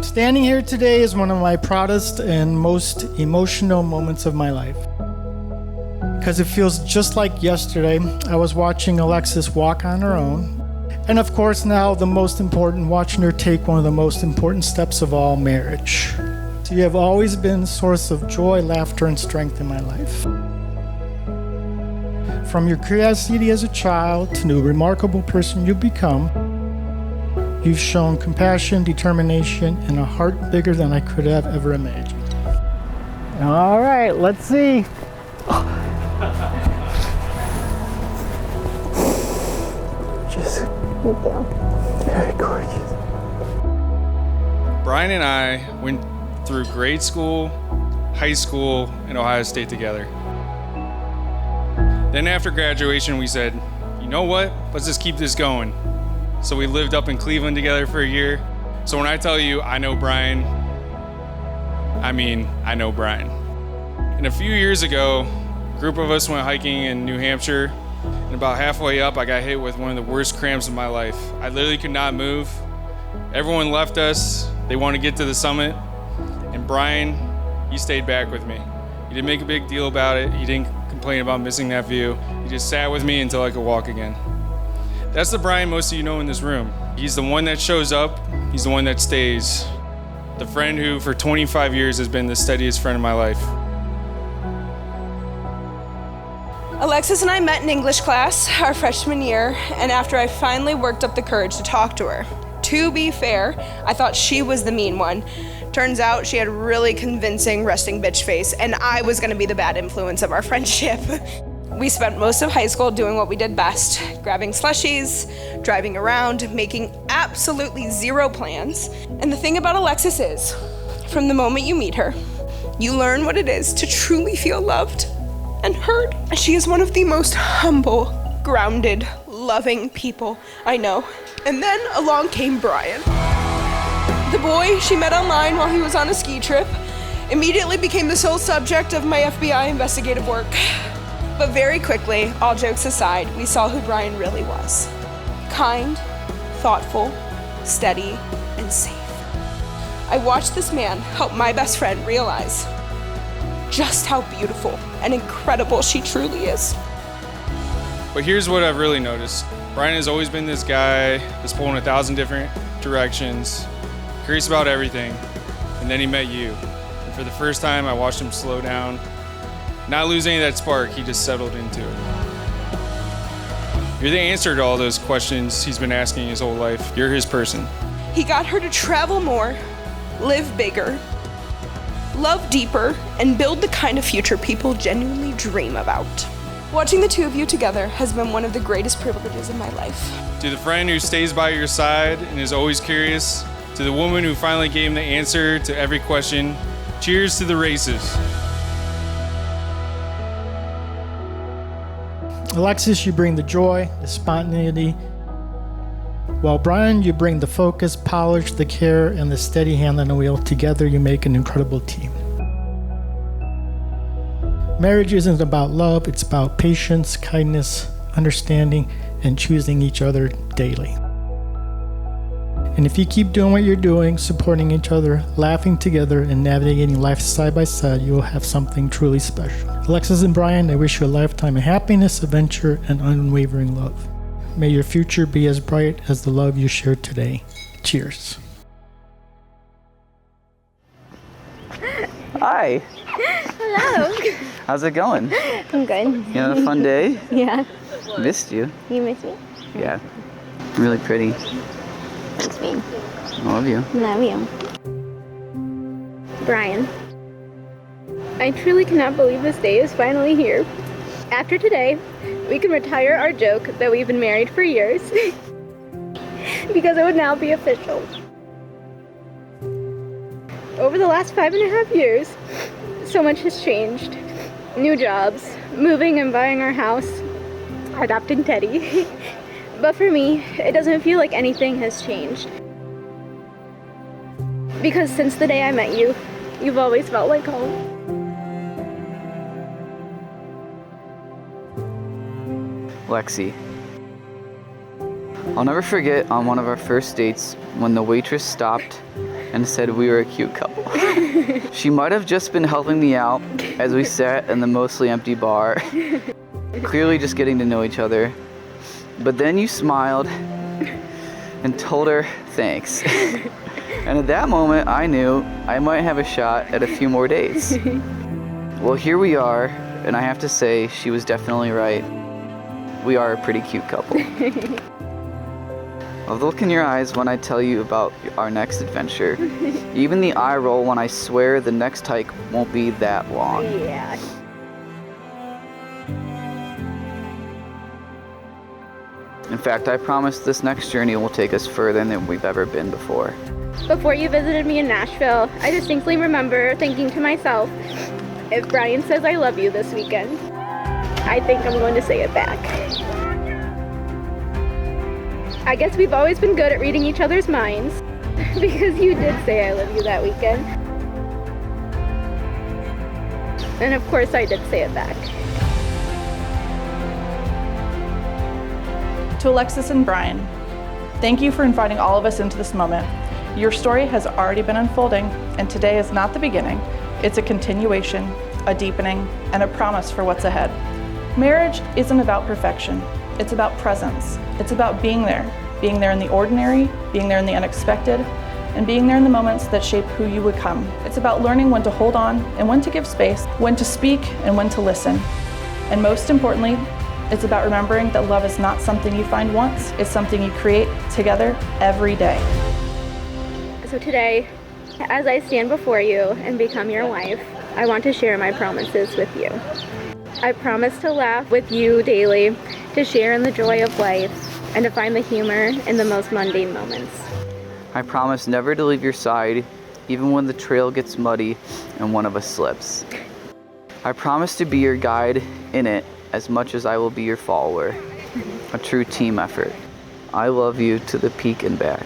Standing here today is one of my proudest and most emotional moments of my life. Because it feels just like yesterday, I was watching Alexis walk on her own. And of course now the most important, watching her take one of the most important steps of all, marriage. So you have always been a source of joy, laughter, and strength in my life. From your curiosity as a child to the remarkable person you've become, you've shown compassion, determination, and a heart bigger than I could have ever imagined. All right, let's see. Just very gorgeous. Brian and I went through grade school, high school, and Ohio State together. Then after graduation, we said, you know what? Let's just keep this going. So we lived up in Cleveland together for a year. So when I tell you I know Brian, I mean I know Brian. And a few years ago, a group of us went hiking in New Hampshire, and about halfway up, I got hit with one of the worst cramps of my life. I literally could not move. Everyone left us. They wanted to get to the summit. And Brian, he stayed back with me. He didn't make a big deal about it. He didn't complain about missing that view. He just sat with me until I could walk again. That's the Brian most of you know in this room. He's the one that shows up. He's the one that stays. The friend who for 25 years has been the steadiest friend in my life. Alexis and I met in English class our freshman year, and after I finally worked up the courage to talk to her. To be fair, I thought she was the mean one. Turns out she had a really convincing resting bitch face, and I was gonna be the bad influence of our friendship. We spent most of high school doing what we did best, grabbing slushies, driving around, making absolutely zero plans. And the thing about Alexis is, from the moment you meet her, you learn what it is to truly feel loved and heard. She is one of the most humble, grounded, loving people I know. And then along came Brian. The boy she met online while he was on a ski trip immediately became the sole subject of my FBI investigative work. But very quickly, all jokes aside, we saw who Brian really was. Kind, thoughtful, steady, and safe. I watched this man help my best friend realize just how beautiful and incredible she truly is. But here's what I've really noticed. Brian has always been this guy that's pulling 1,000 different directions, curious about everything, and then he met you. And for the first time, I watched him slow down, not lose any of that spark, he just settled into it. You're the answer to all those questions he's been asking his whole life. You're his person. He got her to travel more, live bigger, love deeper, and build the kind of future people genuinely dream about. Watching the two of you together has been one of the greatest privileges in my life. To the friend who stays by your side and is always curious, to the woman who finally gave him the answer to every question, cheers to the races. Alexis, you bring the joy, the spontaneity, while Brian, you bring the focus, polish, the care, and the steady hand on the wheel. Together, you make an incredible team. Marriage isn't about love, it's about patience, kindness, understanding, and choosing each other daily. And if you keep doing what you're doing, supporting each other, laughing together, and navigating life side by side, you will have something truly special. Alexis and Brian, I wish you a lifetime of happiness, adventure, and unwavering love. May your future be as bright as the love you shared today. Cheers. Hi. Hello. How's it going? I'm good. You had a fun day? Yeah. Missed you. You miss me? Yeah. Really pretty. Thanks, babe. I love you. Love you. Brian, I truly cannot believe this day is finally here. After today, we can retire our joke that we've been married for years because it would now be official. Over the last 5.5 years, so much has changed. New jobs, moving and buying our house, adopting Teddy. But for me, it doesn't feel like anything has changed. Because since the day I met you, you've always felt like home. Lexi, I'll never forget on one of our first dates when the waitress stopped and said we were a cute couple. She might have just been helping me out as we sat in the mostly empty bar, clearly just getting to know each other. But then you smiled and told her thanks. And at that moment, I knew I might have a shot at a few more dates. Well, here we are, and I have to say, she was definitely right. We are a pretty cute couple. I'll look in your eyes when I tell you about our next adventure. Even the eye roll when I swear the next hike won't be that long. Yeah. In fact, I promise this next journey will take us further than we've ever been before. Before you visited me in Nashville, I distinctly remember thinking to myself, if Brian says I love you this weekend, I think I'm going to say it back. I guess we've always been good at reading each other's minds, because you did say I love you that weekend. And of course I did say it back. To Alexis and Brian, thank you for inviting all of us into this moment. Your story has already been unfolding, and today is not the beginning. It's a continuation, a deepening, and a promise for what's ahead. Marriage isn't about perfection. It's about presence. It's about being there in the ordinary, being there in the unexpected, and being there in the moments that shape who you become. It's about learning when to hold on and when to give space, when to speak and when to listen. And most importantly, it's about remembering that love is not something you find once, it's something you create together every day. So today, as I stand before you and become your wife, I want to share my promises with you. I promise to laugh with you daily, to share in the joy of life, and to find the humor in the most mundane moments. I promise never to leave your side, even when the trail gets muddy and one of us slips. I promise to be your guide in it as much as I will be your follower. A true team effort. I love you to the peak and back.